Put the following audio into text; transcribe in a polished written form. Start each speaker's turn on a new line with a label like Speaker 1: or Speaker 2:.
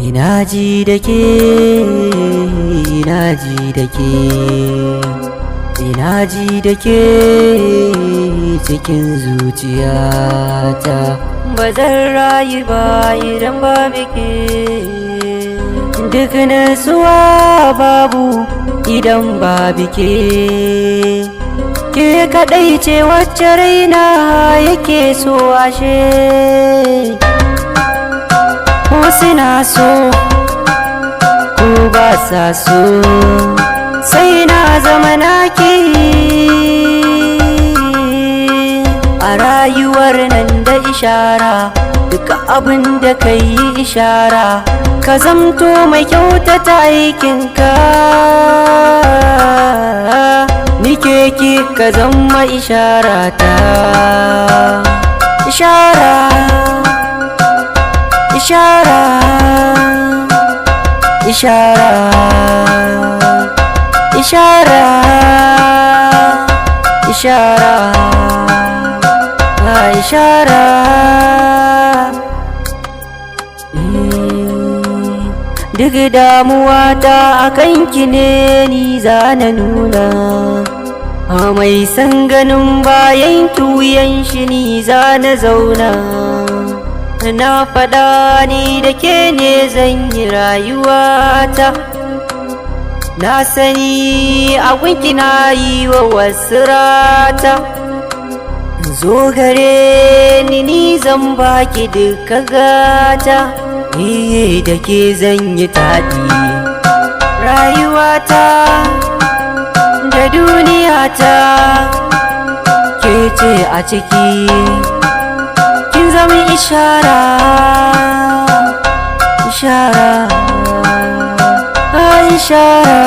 Speaker 1: Ina ji da ke, ina ji da ke, ina ji da ke cikin zuciyata. Ba zan rayu ba idan babu ke, duk nutsuwa babu idan babu ke. Ke kaɗai ce wacce raina yake so ashe. Ko suna so ko ba sa so, sai na zama naki. A rayuwar nan da ishara, duka abin da ka yi ishara, ka zamto mai kyautata aikinka. Nike ki ka zama ishara ta, ishara, ishara, ishara, ishara, ishara, ishara. Duk damuwa ta akan ki ne ni zana nuna, mai san ganin bayan tuyan shi ni zana zauna. Na faɗa ni da ke ne zan yi rayuwata, na sani a gunki na yi wa wasu rata. Zo gare ni zan baki duka gata, ni da ke zan yi taɗi rayuwata da duniyata. Ke ce a ciki kin zama ishara, ishara, ishara.